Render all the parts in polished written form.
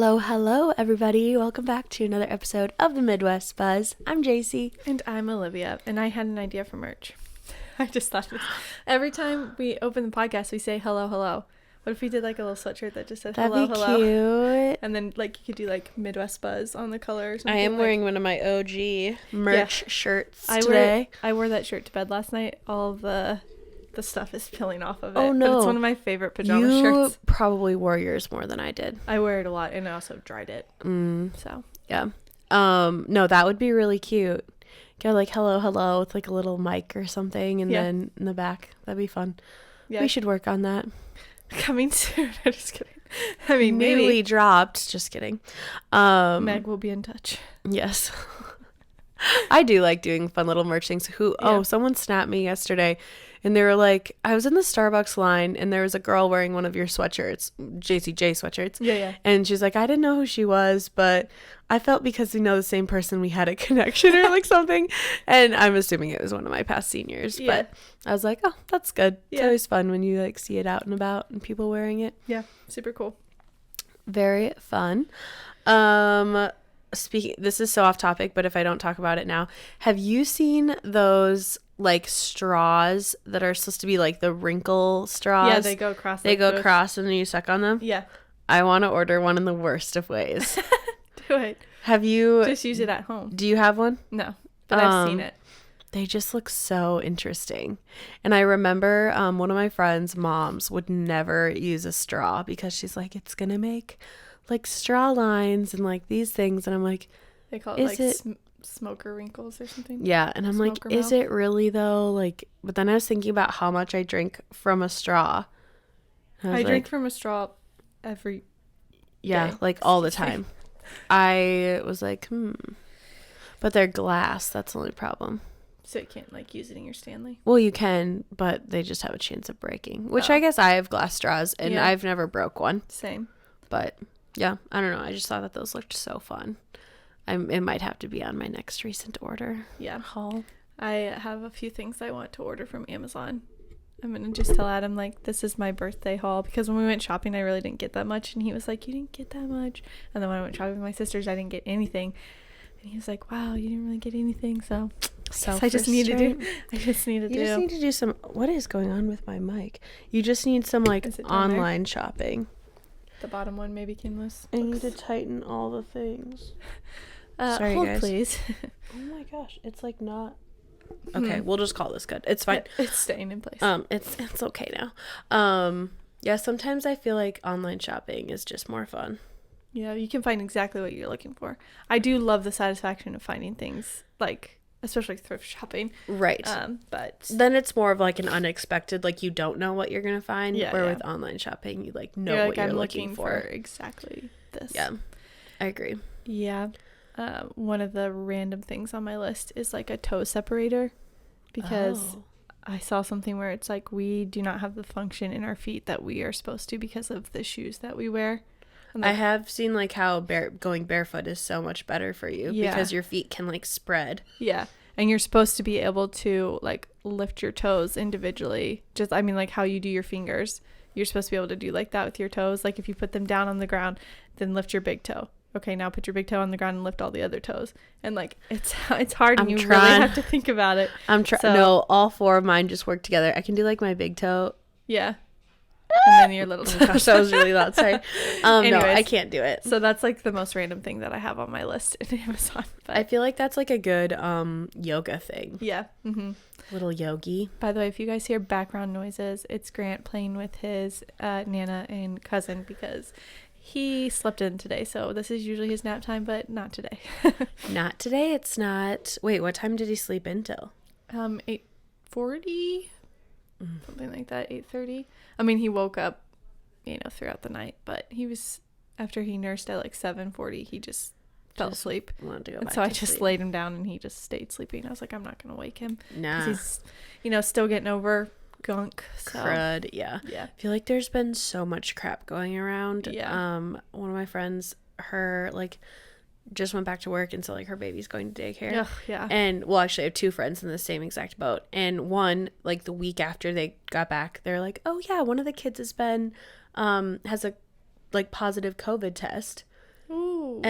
Hello, everybody. Welcome back to another episode of the Midwest Buzz. I'm JC. And I'm Olivia, and I had an idea for merch. I just thought this. Every time we open the podcast, we say hello, hello. What if we did like a little sweatshirt that just said hello, That'd be hello? cute. And then like you could do like Midwest Buzz on the color or something. I am like. wearing one of my OG merch shirts I today. I wore that shirt to bed last night. All of the stuff is peeling off of it. Oh, no. But it's one of my favorite pajama You shirts. probably wore yours more than I did. I wear it a lot, and I also dried it. So Yeah. No, that would be really cute. Go like hello with like a little mic or something, and then in the back. That'd be fun. yeah, We should work on that. coming soon. I'm just kidding. I mean, maybe Newly dropped. Just kidding. Meg will be in touch. Yes. I do like doing fun little merch things. Someone snapped me yesterday and they were like, I was in the Starbucks line and there was a girl wearing one of your sweatshirts, JCJ sweatshirts. Yeah. And she's like, I didn't know who she was, but I felt because we know the same person, we had a connection or like something. And I'm assuming it was one of my past seniors. Yeah. But I was like, oh, that's good. It's Yeah. always fun when you like see it out and about and people wearing it. Yeah, super cool. Very fun. Speaking, this is so off topic, but if I don't talk about it now, have you seen those like straws that are supposed to be like the wrinkle straws? Yeah, they go across. They go across and then you suck on them? Yeah. I want to order one in the worst of ways. Do it. Have you? Just use it at home. Do you have one? No, but I've seen it. They just look so interesting. And I remember one of my friends' moms would never use a straw because she's like, it's going to make like straw lines and like these things. And I'm like, They call it is like it- smoker wrinkles or something. yeah. And I'm like, Smoker is mouth? it really though? Like, but then I was thinking about how much I drink from a straw. And I was drink like, from a straw every. yeah, day. like all the Excuse me. time. I was like, but they're glass. That's the only problem. So you can't like use it in your Stanley. Well, you can, but they just have a chance of breaking, which Oh. I guess I have glass straws and Yeah. I've never broke one. Same. But yeah, I don't know. I just thought that those looked so fun. It might have to be on my next recent order Yeah. haul. I have a few things I want to order from Amazon. I'm gonna just tell Adam like this is my birthday haul because when we went shopping I really didn't get that much and he was like, you didn't get that much, and then when I went shopping with my sisters I didn't get anything, and he was like, wow, you didn't really get anything, so I just need to do Just need to do some. What is going on with my mic? You just need some like Is it down there? online shopping. The bottom one maybe came loose. I need to tighten all the things. Sorry, Sorry, hold guys. please. Oh my gosh, it's like not. Okay, we'll just call this good. It's fine. It's staying in place. It's okay now. Yeah, sometimes I feel like online shopping is just more fun. Yeah, you can find exactly what you're looking for. I do love the satisfaction of finding things, like especially thrift shopping. Right. But Then it's more of like an unexpected, like you don't know what you're gonna find. Yeah, where yeah. with online shopping, you like know you're what like, you're I'm looking for. exactly this. Yeah, I agree. Yeah. One of the random things on my list is like a toe separator, because Oh. I saw something where it's like we do not have the function in our feet that we are supposed to because of the shoes that we wear. And I like, have seen like how going barefoot is so much better for you Yeah. because your feet can like spread. yeah. And you're supposed to be able to like lift your toes individually. Just, I mean, like how you do your fingers. You're supposed to be able to do like that with your toes. Like if you put them down on the ground, then lift your big toe. Okay, now put your big toe on the ground and lift all the other toes. And like it's hard and I'm you trying. really have to think about it. I'm trying. So- No, all four of mine just work together. I can do like my big toe. Yeah. And then your little Oh my gosh, that was really loud. Sorry. No, Anyways. I can't do it. So that's like the most random thing that I have on my list in Amazon. But I feel like that's like a good yoga thing. yeah. Little yogi. By the way, if you guys hear background noises, it's Grant playing with his Nana and cousin because he slept in today. So this is usually his nap time, but not today. Not today. It's not. Wait, what time did he sleep until? 8:40, something like that. 8:30. I mean, he woke up, throughout the night, but he was after he nursed at like 7:40. He just fell asleep. Wanted to go And back so I to just sleep. laid him down and he just stayed sleeping. I was like, I'm not going to wake him. Nah. Because he's, still getting over gunk. So, Crud. Yeah. yeah. I feel like there's been so much crap going around. Yeah. One of my friends, her like just went back to work, and so like her baby's going to daycare. Ugh, yeah. And well, actually I have two friends in the same exact boat, and one like the week after they got back, they're like, oh yeah, one of the kids has been has a like positive COVID test. Oh.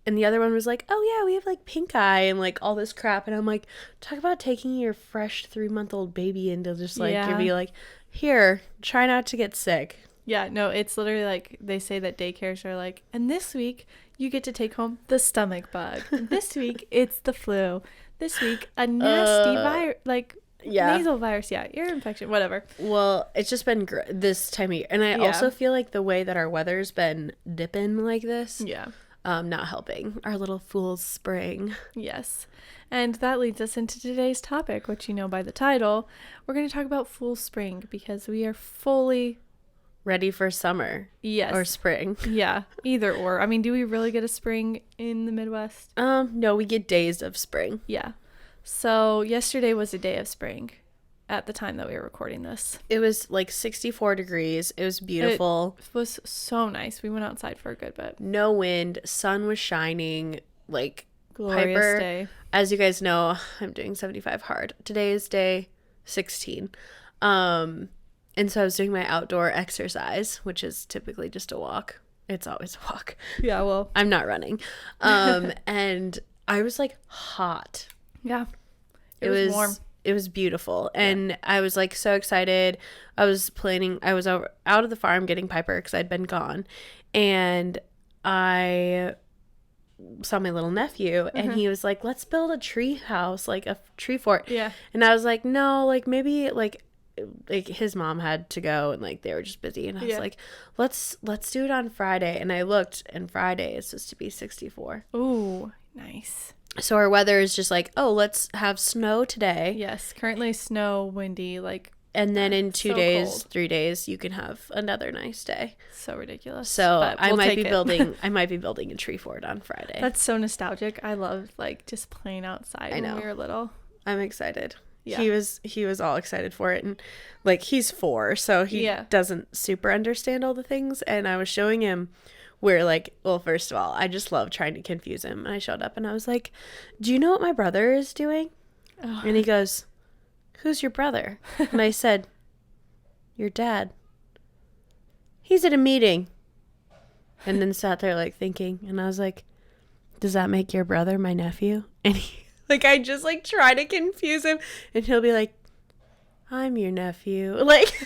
And the other one was like, oh yeah, we have like pink eye and like all this crap. And I'm like, talk about taking your fresh 3-month-old baby into just like, Yeah. you'd be like, here, try not to get sick. Yeah, no, it's literally like they say that daycares are like, and this week you get to take home the stomach bug. This week it's the flu. This week a nasty virus, like nasal virus, ear infection, whatever. Well, it's just been this time of year. And I also feel like the way that our weather's been dipping like this, not helping our little fool's spring. Yes. And that leads us into today's topic, which you know by the title. We're going to talk about fool's spring because we are fully ready for summer. Yes. Or spring. Yeah, either or. I mean, do we really get a spring in the Midwest? No, we get days of spring. Yeah. So yesterday was a day of spring at the time that we were recording this. It was like 64 degrees. It was beautiful. It was so nice. We went outside for a good bit. No wind. Sun was shining. Like, glorious Piper, day. As you guys know, I'm doing 75 hard. Today is day 16. And so I was doing my outdoor exercise, which is typically just a walk. It's always a walk. Yeah, well. I'm not running. And I was like hot. Yeah. It was warm. It was beautiful. And I was like so excited. I was out of the farm getting Piper because I'd been gone. And I saw my little nephew and he was like, let's build a tree house, like a tree fort. Yeah. And I was like, no, like maybe like his mom had to go and like they were just busy. And I was like, let's do it on Friday. And I looked and Friday is supposed to be 64. Ooh, nice. So our weather is just like, oh, let's have snow today. Yes. Currently snow, windy, like. And then in 2 days, cold. 3 days, you can have another nice day. So ridiculous. So but I might be building a tree fort on Friday. That's so nostalgic. I love like just playing outside when we were little. I'm excited. Yeah. He was all excited for it, and like he's 4, so he doesn't super understand all the things. And I was showing him where like, well, first of all, I just love trying to confuse him. And I showed up and I was like, "Do you know what my brother is doing?" Oh. And he goes, "Who's your brother?" And I said, "Your dad. He's at a meeting." And then sat there like thinking, and I was like, "Does that make your brother my nephew?" And he, like, I just like try to confuse him, and he'll be like, "I'm your nephew." Like,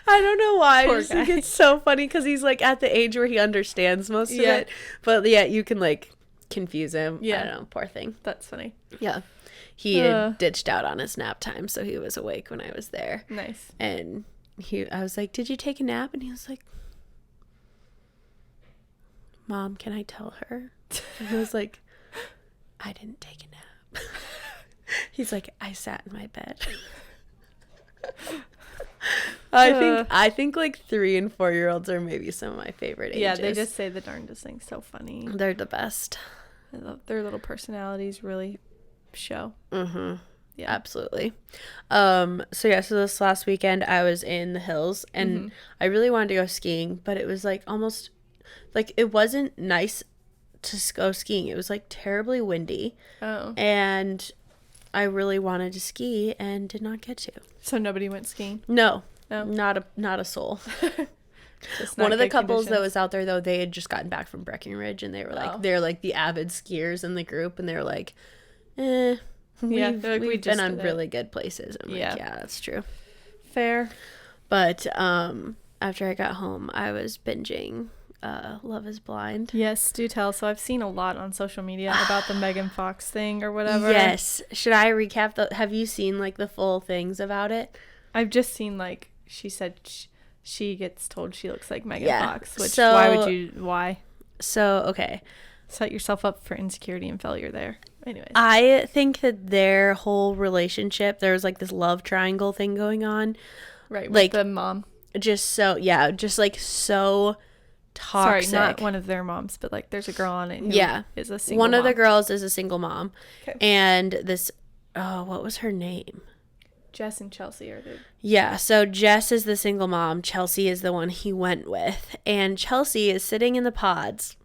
I don't know why. Poor I just guy. think it's so funny because he's like at the age where he understands most of it, but yeah, you can like confuse him. Yeah, I don't know, poor thing. That's funny. Yeah. He had ditched out on his nap time, so he was awake when I was there. Nice. And I was like, "Did you take a nap?" And he was like, "Mom, can I tell her?" And I was like, "I didn't take a nap." He's like, "I sat in my bed." I think like 3 and 4-year-olds are maybe some of my favorite ages. Yeah, they just say the darndest things so funny. They're the best. I love their little personalities really show. Mm-hmm. Yeah, absolutely. So this last weekend I was in the hills and I really wanted to go skiing, but it was like almost like it wasn't nice to go skiing. It was like terribly windy. Oh. And I really wanted to ski and did not get to. So nobody went skiing? No. Not a soul. One of the couples that was out there though, they had just gotten back from Breckenridge and they were like they're like the avid skiers in the group and they were like, we've been on really good places. I'm like, yeah, that's true. Fair. But after I got home, I was binging Love is Blind. Yes, do tell. So I've seen a lot on social media about the Megan Fox thing or whatever. Yes. Should I recap? Have you seen like the full things about it? I've just seen like she said she gets told she looks like Megan Fox. Which why? So okay. Set yourself up for insecurity and failure there. Anyways. I think that their whole relationship, there was like this love triangle thing going on. Right, with the mom. Just like so toxic. Sorry, not one of their moms, but like there's a girl on it who is a single mom. One of the mom. girls is a single mom. Okay. And this, what was her name? Jess and Chelsea are the... Yeah, so Jess is the single mom. Chelsea is the one he went with. And Chelsea is sitting in the pods.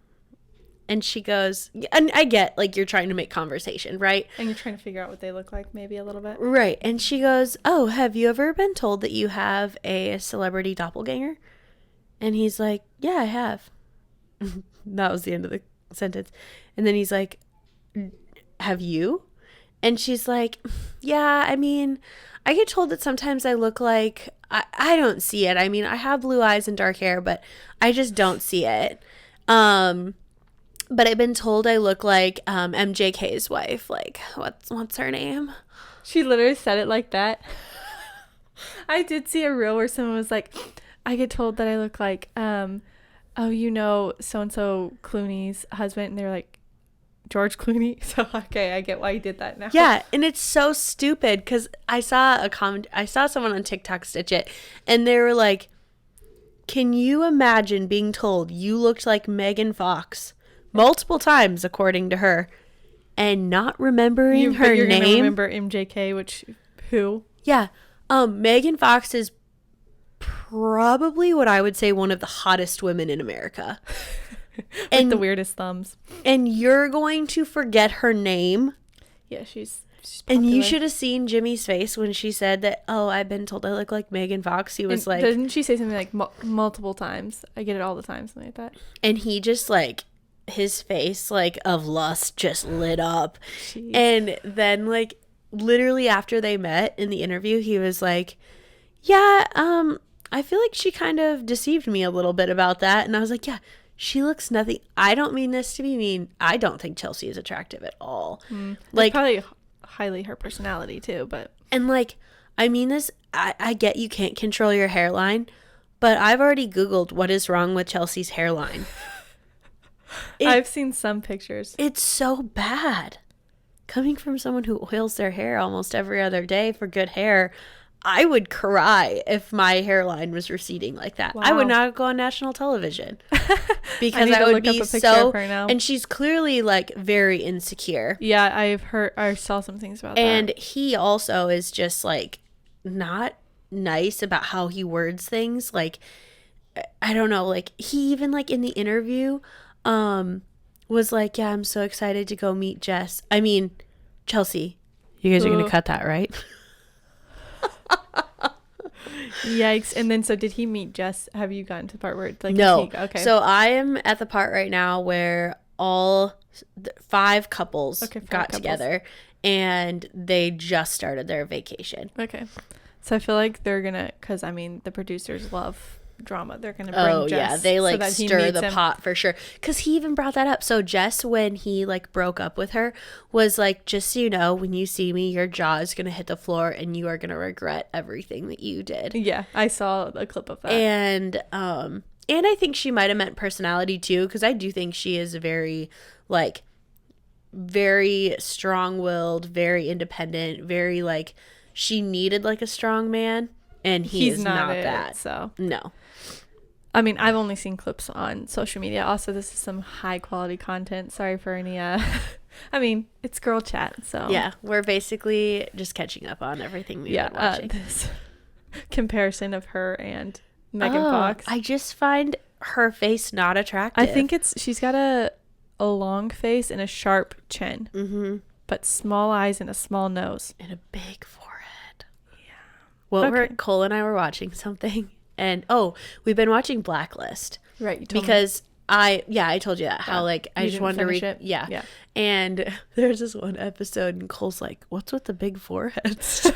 And she goes, and I get, like, you're trying to make conversation, right? And you're trying to figure out what they look like, maybe a little bit. Right. And she goes, "Oh, have you ever been told that you have a celebrity doppelganger?" And he's like, "Yeah, I have." That was the end of the sentence. And then he's like, have you? And she's like, yeah, I mean, I get told that sometimes I look like, I don't see it. I mean, I have blue eyes and dark hair, but I just don't see it. But I've been told I look like MJK's wife. Like, what's her name? She literally said it like that. I did see a reel where someone was like, I get told that I look like, oh, you know, so-and-so Clooney's husband. And they're like, George Clooney. So, okay, I get why you did that now. Yeah, and it's so stupid because I saw someone on TikTok stitch it, and they were like, can you imagine being told you looked like Megan Fox multiple times, according to her, and not remembering her you're name? Gonna remember MJK, who? Yeah. Megan Fox is probably what I would say one of the hottest women in America. And the weirdest thumbs. And you're going to forget her name? Yeah, she's popular. And you should have seen Jimmy's face when she said that, oh, I've been told I look like Megan Fox. He was like... Didn't she say something like multiple times? I get it all the time, something like that. And he just like... his face like of lust just lit up. Jeez. And then like literally after they met in the interview, he was like, yeah, I feel like she kind of deceived me a little bit about that. And I was like, yeah, she looks nothing. I don't mean this to be mean. I don't think Chelsea is attractive at all. Like probably highly her personality too, but and like I mean this, I get you can't control your hairline, but I've already Googled what is wrong with Chelsea's hairline. I've seen some pictures. It's so bad. Coming from someone who oils their hair almost every other day for good hair, I would cry if my hairline was receding like that. Wow. I would not go on national television because I would be so. And she's clearly like very insecure. Yeah, I saw some things about that. And he also is just like not nice about how he words things. Like, I don't know. Like he even like in the interview, was like, yeah, I'm so excited to go meet Chelsea. You guys are going to cut that, right? Yikes. And then, so did he meet Jess? Have you gotten to the part where like, no. Okay. So I am at the part right now where all 5 couples got together and they just started their vacation. Okay. So I feel like they're going to, cause I mean, the producers love drama. They're gonna bring Jess. Yeah, they like stir the pot for sure, because he even brought that up. So Jess, when he like broke up with her, was like, just so you know, when you see me, your jaw is gonna hit the floor and you are gonna regret everything that you did. Yeah, I saw a clip of that. And I think she might have meant personality too, because I do think she is very like very strong-willed, very independent, very like she needed like a strong man, and he's not that. So no. I mean, I've only seen clips on social media. Also, this is some high quality content. Sorry for any, I mean, it's girl chat. So yeah, we're basically just catching up on everything we've been watching. This comparison of her and Megan Fox. I just find her face not attractive. I think she's got a long face and a sharp chin, but small eyes and a small nose. And a big forehead. Yeah. Cole and I were watching something. And we've been watching Blacklist, right? You told because me. I told you that how like I just wanted to read it. Yeah. And there's this one episode, and Cole's like, "What's with the big foreheads?"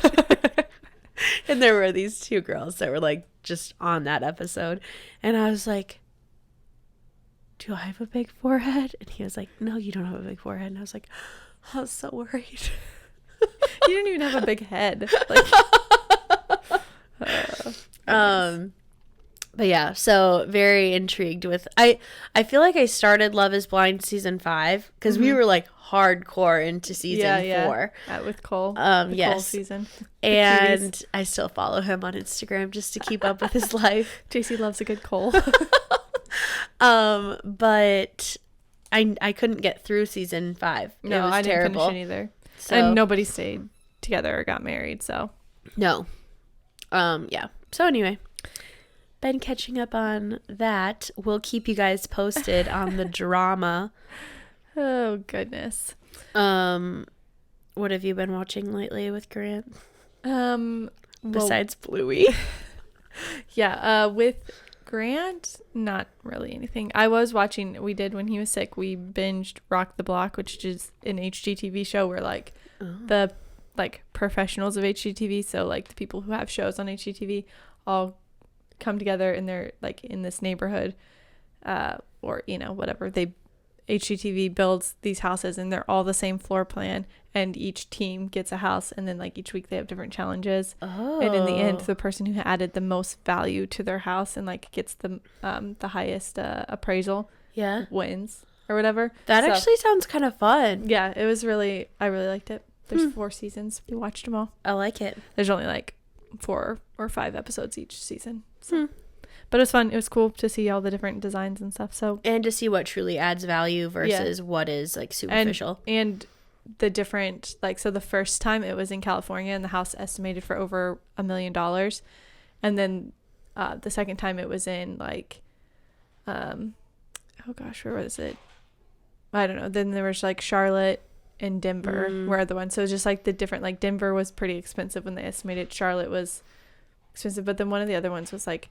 And there were these 2 girls that were like just on that episode, and I was like, "Do I have a big forehead?" And he was like, "No, you don't have a big forehead." And I was like, I was so worried. You didn't even have a big head. Like, but yeah, so very intrigued with I feel like I started Love is Blind season 5 because we were like hardcore into season 4 with Cole. Yes, Cole season. And I still follow him on Instagram just to keep up with his life. JC loves a good Cole. But I couldn't get through season 5. No, I didn't finish it either. So, and nobody stayed together or got married, so no. Yeah. So anyway, been catching up on that. We'll keep you guys posted on the drama. Oh goodness. What have you been watching lately with Grant? Besides Bluey. Yeah, with Grant, not really anything. I was watching, we did when he was sick, we binged Rock the Block, which is an HGTV show where like the like professionals of HGTV, so like the people who have shows on HGTV all come together and they're like in this neighborhood, or you know, whatever. HGTV builds these houses and they're all the same floor plan, and each team gets a house, and then like each week they have different challenges. And in the end, the person who added the most value to their house and like gets the highest appraisal wins or whatever. That actually sounds kind of fun. Yeah, I really liked it. There's 4 seasons. We watched them all. I like it. There's only like 4 or 5 episodes each season. So. But it was fun. It was cool to see all the different designs and stuff. So, and to see what truly adds value versus what is like superficial. And the different, like, so the first time it was in California and the house estimated for over $1 million. And then the second time it was in like, oh gosh, where was it? I don't know. Then there was like Charlotte and Denver were the ones. So it was just like the different, like Denver was pretty expensive when they estimated. Charlotte was expensive. But then one of the other ones was like,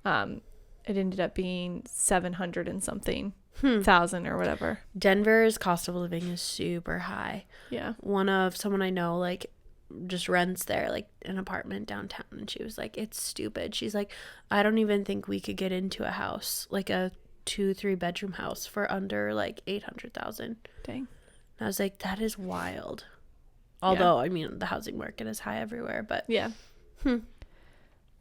it ended up being 700 and something thousand or whatever. Denver's cost of living is super high. Yeah. Someone I know like just rents there, like an apartment downtown, and she was like, it's stupid. She's like, I don't even think we could get into a house, like a 2-3 bedroom house for under like 800,000. Dang. And I was like, that is wild. Although I mean the housing market is high everywhere, but yeah.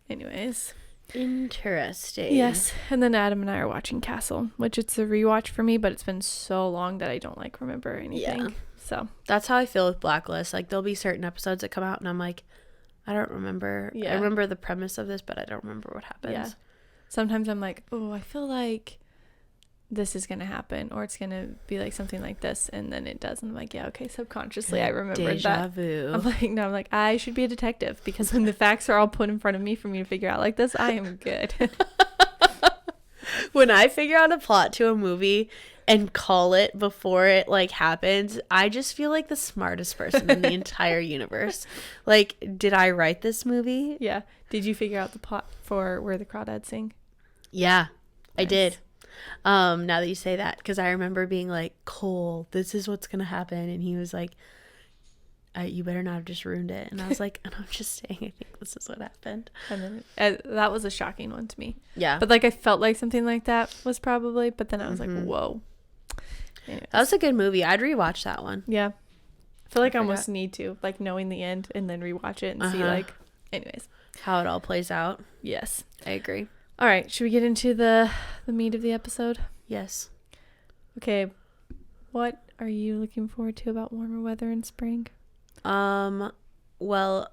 Anyways, interesting. Yes. And then Adam and I are watching Castle, which it's a rewatch for me, but it's been so long that I don't like remember anything. Yeah. So that's how I feel with Blacklist. Like there'll be certain episodes that come out and I'm like, I don't remember. I remember the premise of this, but I don't remember what happens. Yeah. Sometimes I'm like, oh, I feel like this is gonna happen, or it's gonna be like something like this, and then it does, and I'm like, yeah, okay, subconsciously I remembered that. Vu. I'm like I should be a detective, because when the facts are all put in front of me for me to figure out like this, I am good. When I figure out a plot to a movie and call it before it like happens, I just feel like the smartest person in the entire universe. Like, did I write this movie? Yeah. Did you figure out the plot for Where the Crawdads Sing? Yeah, nice. I did. Now that you say that, because I remember being like, Cole, this is what's gonna happen, and he was like, you better not have just ruined it. And I was like, and I'm just saying, I think this is what happened. And then that was a shocking one to me. Yeah, but like I felt like something like that was probably, but then I was like, whoa. Anyways. That was a good movie. I'd rewatch that one. Yeah, I feel like I almost need to, like, knowing the end and then rewatch it and see, like, anyways, how it all plays out. Yes, I agree. All right, should we get into the meat of the episode? Yes. Okay, what are you looking forward to about warmer weather in spring? Well,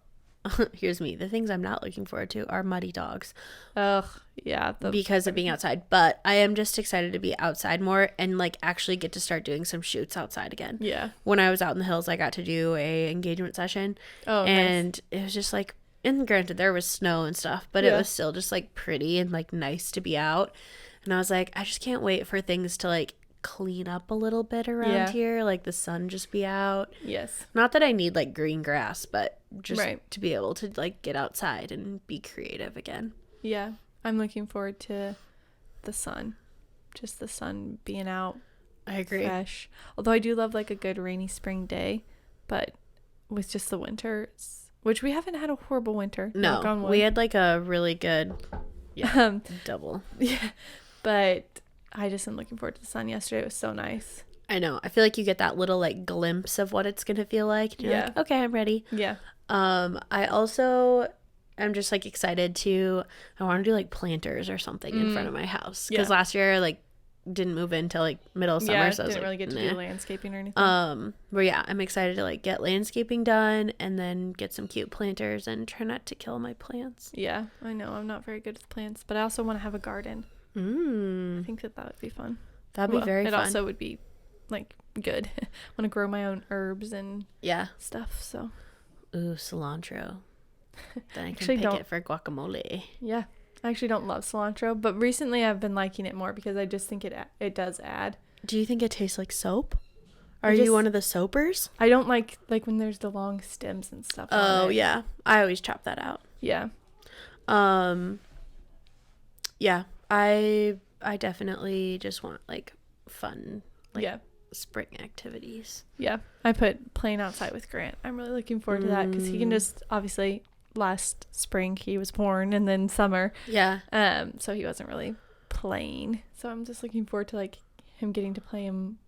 here's me. The things I'm not looking forward to are muddy dogs. Ugh, yeah. Because of being outside. But I am just excited to be outside more and like actually get to start doing some shoots outside again. Yeah. When I was out in the hills, I got to do a engagement session. Oh, and nice. It was just like, and granted there was snow and stuff, but it was still just like pretty and like nice to be out. And I was like, I just can't wait for things to like clean up a little bit around here, like the sun just be out. Yes. Not that I need like green grass, but just to be able to like get outside and be creative again. Yeah, I'm looking forward to the sun, just the sun being out. I agree. Fresh. Although I do love like a good rainy spring day, but with just the winter, which we haven't had a horrible winter. No, we had like a really good double. Yeah, but I just am looking forward to the sun. Yesterday it was so nice. I know. I feel like you get that little like glimpse of what it's gonna feel like. And you're like, okay, I'm ready. Yeah. I also am just like excited I want to do like planters or something in front of my house, because last year like didn't move in till like middle of summer, so I didn't really get to do landscaping or anything. But yeah, I'm excited to like get landscaping done and then get some cute planters and try not to kill my plants. Yeah, I know I'm not very good with plants, but I also want to have a garden. I think that would be fun. That'd be very fun. It also would be like good. I want to grow my own herbs and stuff. So cilantro. Then I can pick it for guacamole. Yeah, I actually don't love cilantro, but recently I've been liking it more because I just think it does add. Do you think it tastes like soap? Are you one of the soapers? I don't like when there's the long stems and stuff. Oh yeah, I always chop that out. Yeah. Yeah. I definitely just want like fun, like yeah. spring activities. Yeah. I put playing outside with Grant. I'm really looking forward to that because he can just, obviously, last spring he was born and then summer. Yeah. So he wasn't really playing. So I'm just looking forward to like him getting to play him.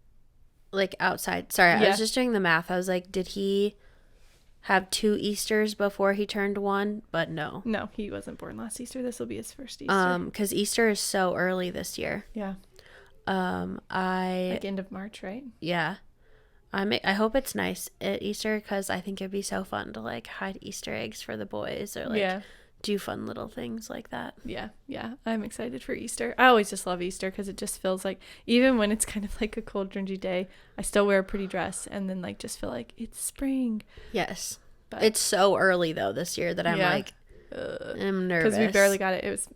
Like outside. Sorry, I Yeah. was just doing the math. I was like, did he have 2 Easters before he turned 1? But no. No, he wasn't born last Easter. This will be his first Easter. Because Easter is so early this year. Yeah. I Like end of March, right? yeah. I hope it's nice at Easter because I think it'd be so fun to like hide Easter eggs for the boys or like Yeah. do fun little things like that. Yeah. Yeah. I'm excited for Easter. I always just love Easter because it just feels like, even when it's kind of like a cold, dingy day, I still wear a pretty dress and then like just feel like it's spring. Yes. But It's so early though this year that I'm Yeah. like, I'm nervous. because we barely got it. It was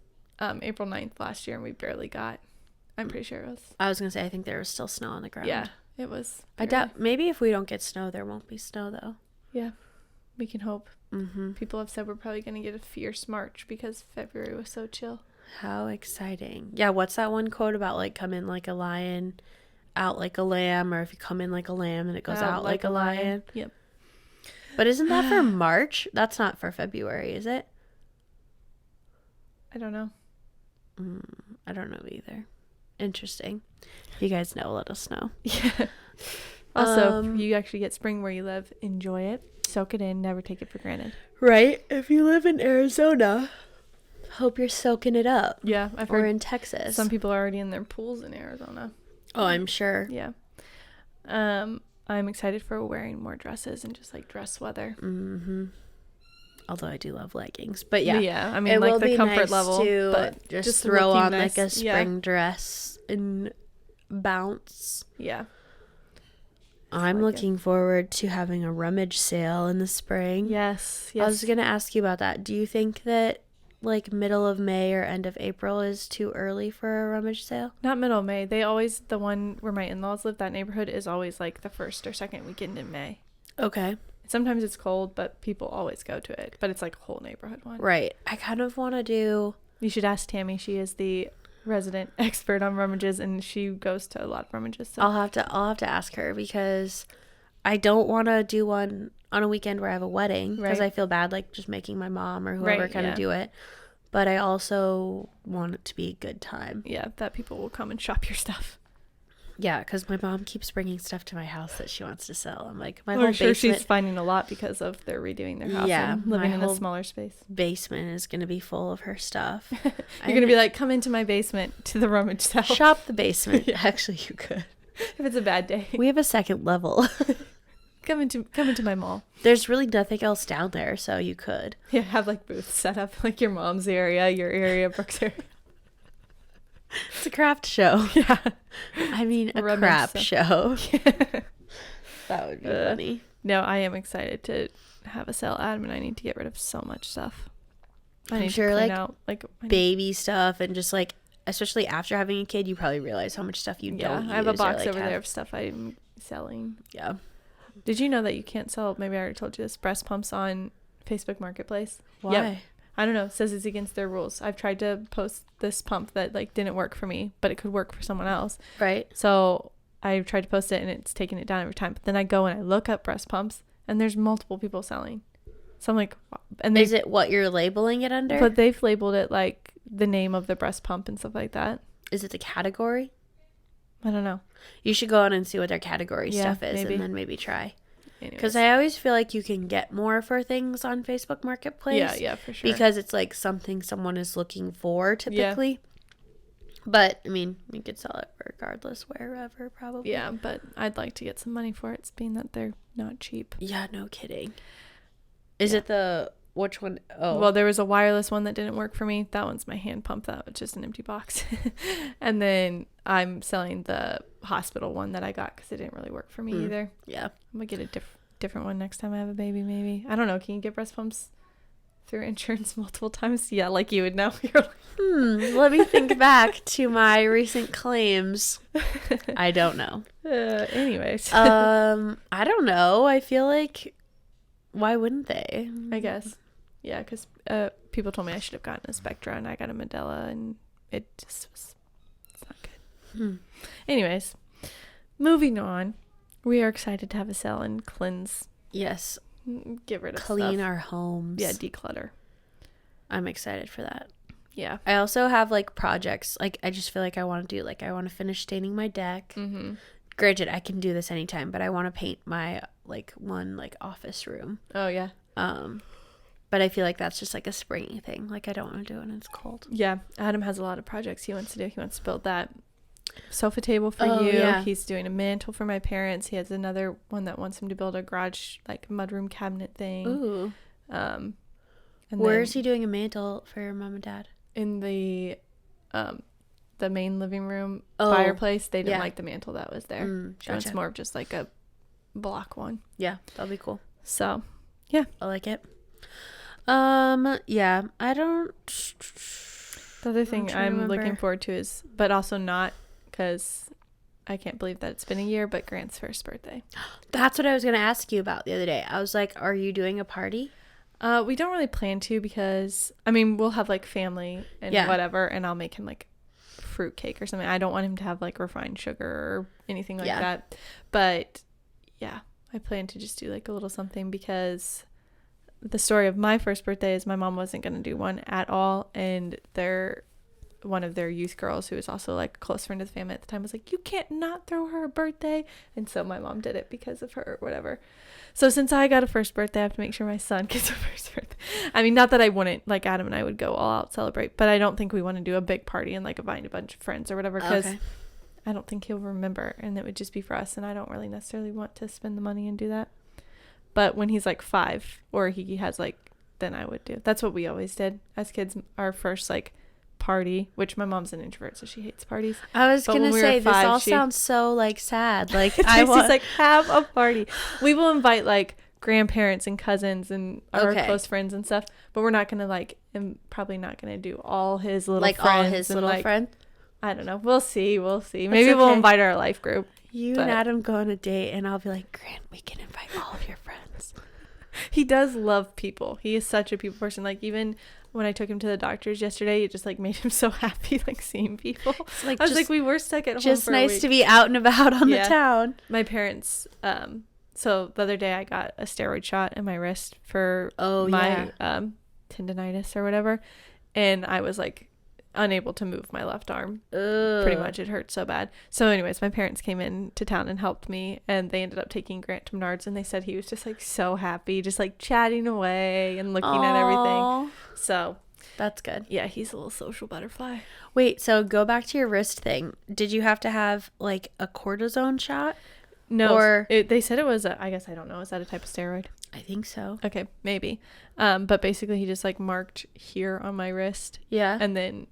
April 9th last year and we barely got, I'm pretty sure it was. I was going to say, I think there was still snow on the ground. Yeah. It was. I doubt, maybe if we don't get snow, there won't be snow though. Yeah. We can hope. Mm-hmm. People have said we're probably going to get a fierce March because February was so chill. How exciting. Yeah, what's that one quote about like come in like a lion, out like a lamb, or if you come in like a lamb and it goes out like a lion? Yep. But isn't that for March? That's not for February, is it? I don't know. I don't know either. Interesting. If you guys know, let us know. Yeah. Also, if you actually get spring where you live, enjoy it. Soak it in. Never take it for granted. Right? If you live in Arizona, hope you're soaking it up. Yeah. I've Or heard in Texas. some people are already in their pools in Arizona. Oh, I'm sure. Yeah. I'm excited for wearing more dresses and just like dress weather. Mm-hmm. Although I do love leggings. But yeah. Yeah. I mean, It like will the be comfort nice level. to But just throw looking on nice. like a spring Yeah. dress and bounce. Yeah. I'm like looking forward to having a rummage sale in the spring. Yes. I was going to ask you about that. Do you think that like middle of May or end of April is too early for a rummage sale? Not middle of May. They always, the one where my in-laws live, that neighborhood is always like the first or second weekend in May. Okay. Sometimes it's cold, but people always go to it. But it's like a whole neighborhood one. Right. I kind of want to do... You should ask Tammy. She is the resident expert on rummages, and she goes to a lot of rummages. So. I'll have to ask her because I don't want to do one on a weekend where I have a wedding because Right. I feel bad like just making my mom or whoever Right, kind of yeah. do it. But I also want it to be a good time. Yeah, that people will come and shop your stuff. Yeah, because my mom keeps bringing stuff to my house that she wants to sell. I'm like, my I'm whole sure basement, she's finding a lot because of they're redoing their house Yeah, and living my in a whole smaller space. basement is going to be full of her stuff. You're going to be like, come into my basement to the rummage sale. shop the basement. Actually, you could. If it's a bad day. We have a second level. Come into my mall. There's really nothing else down there, so you could. Yeah, have like booths set up, like your mom's area, your area, Brooke's area. It's a craft show. Yeah. I mean, a Rummage crap sale. show. That would be funny. No, I am excited to have a sale. Adam and I need to get rid of so much stuff. I I'm need sure, to clean like, out like Baby stuff and just like, especially after having a kid, you probably realize how much stuff you don't use. I have a or, box like, over have- there of stuff I'm selling. Yeah. Did you know that you can't sell, maybe I already told you this, breast pumps on Facebook Marketplace? Why? Yep. I don't know. It says it's against their rules. I've tried to post this pump that like didn't work for me, but it could work for someone else. Right. So I tried to post it and it's taking it down every time. But then I go and I look up breast pumps and there's multiple people selling. So I'm like, wow. And Is it what you're labeling it under? but they've labeled it like the name of the breast pump and stuff like that. Is it the category? I don't know. You should go on and see what their category Yeah, stuff is maybe. and then maybe try. Anyways. Because I always feel like you can get more for things on Facebook Marketplace. Yeah, for sure. Because it's like something someone is looking for typically. But, I mean, you could sell it regardless wherever probably. yeah, but I'd like to get some money for it, being that they're not cheap. Yeah, no kidding. Is it the, which one? Oh. Well, there was a wireless one that didn't work for me. That one's my hand pump. That was just an empty box. And then I'm selling the hospital one that I got because it didn't really work for me either. Yeah. I'm going to get a different one next time I have a baby, maybe. I don't know. Can you get breast pumps through insurance multiple times? Yeah, like you would know. You're like, Let me think back to my recent claims. I don't know. anyways. I don't know. I feel like, why wouldn't they? I guess. Yeah, because people told me I should have gotten a Spectra, and I got a Medela, and it's not good. Anyways, moving on. We are excited to have a sale and cleanse. Yes. Get rid of Clean stuff. our homes. Yeah, declutter. I'm excited for that. Yeah. I also have like projects. Like I just feel like I want to do, like I want to finish staining my deck. Mm-hmm. Granted, I can do this anytime, but I want to paint my like one like office room. Oh yeah. But I feel like that's just like a springy thing. Like I don't want to do it when it's cold. Yeah. Adam has a lot of projects he wants to do. He wants to build that sofa table for you. Yeah. He's doing a mantle for my parents. He has another one that wants him to build a garage like mudroom cabinet thing. Ooh. And Where is he doing a mantle for your mom and dad? In the main living room Oh, fireplace. They didn't yeah. like the mantle that was there. She wants Gotcha. more of just like a block one. Yeah, that'll be cool. So I like it. Yeah, I don't. the other thing trying to I'm looking remember. forward to is, but also not, because I can't believe that it's been a year, but Grant's first birthday. That's what I was gonna ask you about the other day. I was like, are you doing a party? We don't really plan to, because I mean we'll have like family and Yeah. whatever, and I'll make him like fruit cake or something. I don't want him to have like refined sugar or anything like Yeah. that. But yeah, I plan to just do like a little something, because the story of my first birthday is my mom wasn't going to do one at all, and one of their youth girls, who was also like a close friend of the family at the time, was like, you can't not throw her a birthday, and so my mom did it because of her or whatever. So since I got a first birthday, I have to make sure my son gets a first birthday. I mean, not that I wouldn't, like Adam and I would go all out celebrate, but I don't think we want to do a big party and like invite a bunch of friends or whatever, because Okay. I don't think he'll remember, and it would just be for us, and I don't really necessarily want to spend the money and do that. But when he's like 5, or he has like, then I would do. That's what we always did as kids. Our first like party, which my mom's an introvert, so she hates parties. I was But gonna when we were say this 5, all she- sounds so like sad. Like I I was want like, have a party. We will invite like grandparents and cousins and our Okay. close friends and stuff, but we're not gonna like, and probably not gonna do all his little like friends all his and, little like, friends. I don't know. We'll see. Maybe we'll okay. invite our life group. You but- and Adam go on a date, and I'll be like, Grant, we can invite all of your friends. He does love people. He is such a people person. Like even when I took him to the doctors yesterday, it just like made him so happy, like seeing people. It's like I was just, like, we were stuck at home just for a nice week. to be out and about on Yeah. the town. My parents, so the other day I got a steroid shot in my wrist for Oh, my tendonitis or whatever, and I was like unable to move my left arm. Pretty much, it hurt so bad. So anyways, my parents came in to town and helped me, and they ended up taking Grant to Menards, and they said he was just like so happy, just like chatting away and looking at everything. So That's good. yeah, he's a little social butterfly. Wait, so go back to your wrist thing. Did you have to have like a cortisone shot? No, Or- they said it was I guess I don't know, is that a type of steroid? I think so. Okay, maybe. But basically he just like marked here on my wrist, Yeah. and then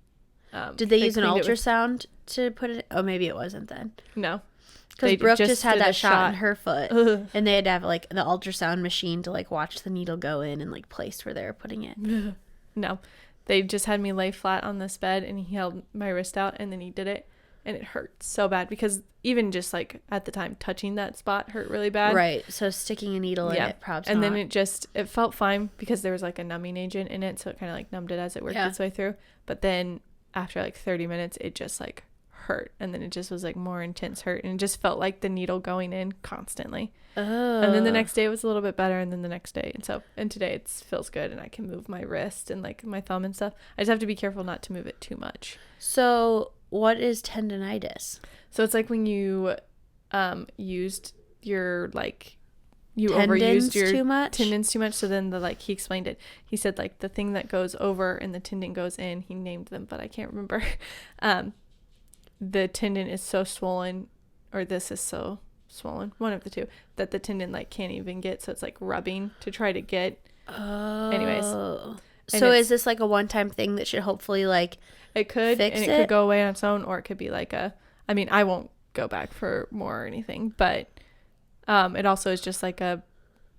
Did they use an cleaned it with- ultrasound to put it? Oh, maybe it wasn't then. No. Because They Brooke just just had did a that shot shot. in her foot. Ugh. And they had to have like the ultrasound machine to like watch the needle go in and like place where they were putting it. No, they just had me lay flat on this bed, and he held my wrist out, and then he did it, and it hurt so bad, because even just like at the time touching that spot hurt really bad. Right. So sticking a needle in it probably. And then it felt fine, because there was like a numbing agent in it, so it kind of like numbed it as it worked Yeah. its way through. But then after like 30 minutes, it just like hurt, and then it just was like more intense hurt, and it just felt like the needle going in constantly. Oh. And then the next day it was a little bit better, and then the next day, and today it feels good, and I can move my wrist and like my thumb and stuff. I just have to be careful not to move it too much. So what is tendonitis? So it's like when you used your like you Tendons overused your too much? tendons too much. So then he explained it. He said like the thing that goes over and the tendon goes in. He named them, but I can't remember. The tendon is so swollen, or this is so swollen, one of the two, that the tendon like can't even get. So it's like rubbing to try to get. Oh. Anyways. So is this like a one-time thing that should hopefully like It could, fix and it it? could go away on its own, or it could be like I mean, I won't go back for more or anything, but it also is just like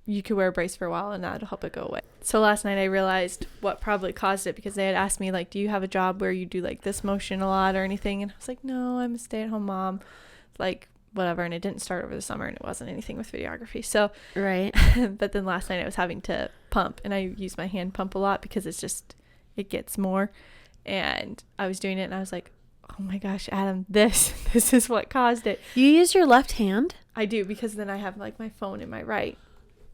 you could wear a brace for a while and that'll help it go away. So last night I realized what probably caused it, because they had asked me like, do you have a job where you do like this motion a lot or anything? And I was like, no, I'm a stay-at-home mom, like whatever. And it didn't start over the summer, and it wasn't anything with videography. So right. but then last night I was having to pump, and I use my hand pump a lot because it gets more. and I was doing it and I was like, oh my gosh, Adam, this is what caused it. You use your left hand? I do, because then I have like my phone in my right.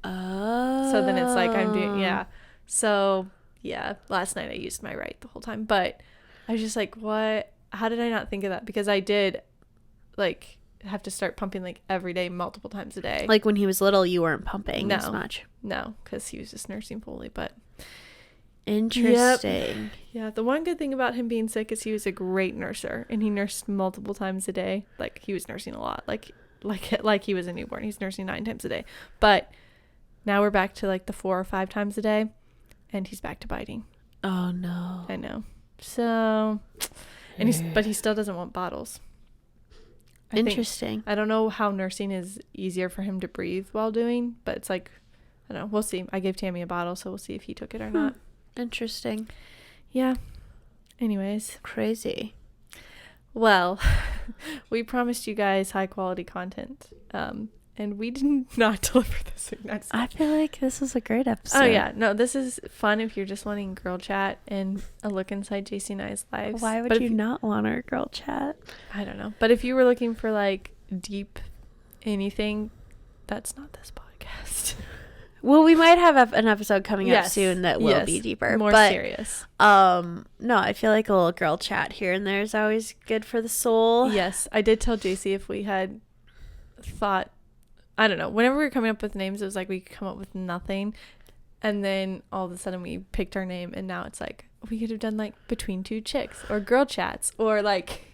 Oh. So then it's like I'm doing, yeah. So yeah, last night I used my right the whole time, but I was just like, what? How did I not think of that? Because I did like have to start pumping like every day, multiple times a day. Like when he was little, you weren't pumping as much. No, because he was just nursing Foley, but. Interesting. Yeah, the one good thing about him being sick is he was a great nurser, and he nursed multiple times a day. Like he was nursing a lot, like he was a newborn. He's nursing 9 times a day. But now we're back to like the 4 or 5 times a day, and he's back to biting. Oh no. I know. So, but he still doesn't want bottles. Interesting. I don't know how nursing is easier for him to breathe while doing, but it's like, I don't know. We'll see. I gave Tammy a bottle, so we'll see if he took it or not. Interesting. Yeah. Anyways. Crazy. Well, we promised you guys high quality content. And we did not deliver this next time. I feel like this was a great episode. Oh yeah. No, this is fun if you're just wanting girl chat and a look inside JC and I's lives. Why would you not want our girl chat? I don't know. But if you were looking for like deep anything, that's not this podcast. Well, we might have an episode coming up soon that will be deeper, more serious. No, I feel like a little girl chat here and there is always good for the soul. Yes, I did tell JC if we had thought, I don't know, whenever we were coming up with names, it was like we could come up with nothing, and then all of a sudden we picked our name, and now it's like we could have done like Between Two Chicks or Girl Chats or like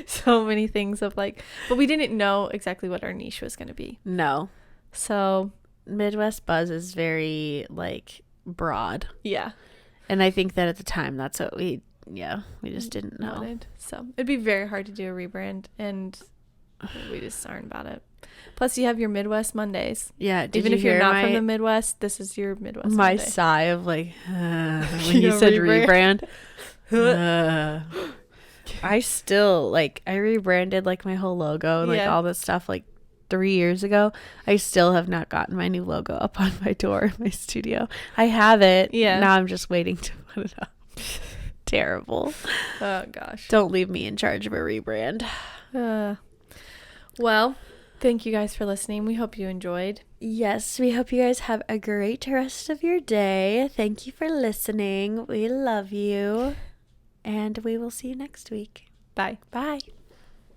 so many things of like, but we didn't know exactly what our niche was going to be. No. So Midwest Buzz is very like broad. Yeah. And I think that at the time that's what we just didn't know. Wanted. So it'd be very hard to do a rebrand, and we just aren't about it. Plus you have your Midwest Mondays. Yeah. Even if you're not from the Midwest, this is your Midwest My Monday. sigh of like when you said rebrand. I still like I rebranded like my whole logo and like all this stuff like 3 years ago. I still have not gotten my new logo up on my door in my studio. I have it. Yeah. Now I'm just waiting to put it up. Terrible. Oh gosh. Don't leave me in charge of a rebrand. Well, thank you guys for listening. We hope you enjoyed. Yes, we hope you guys have a great rest of your day. Thank you for listening. We love you. And we will see you next week. Bye. Bye.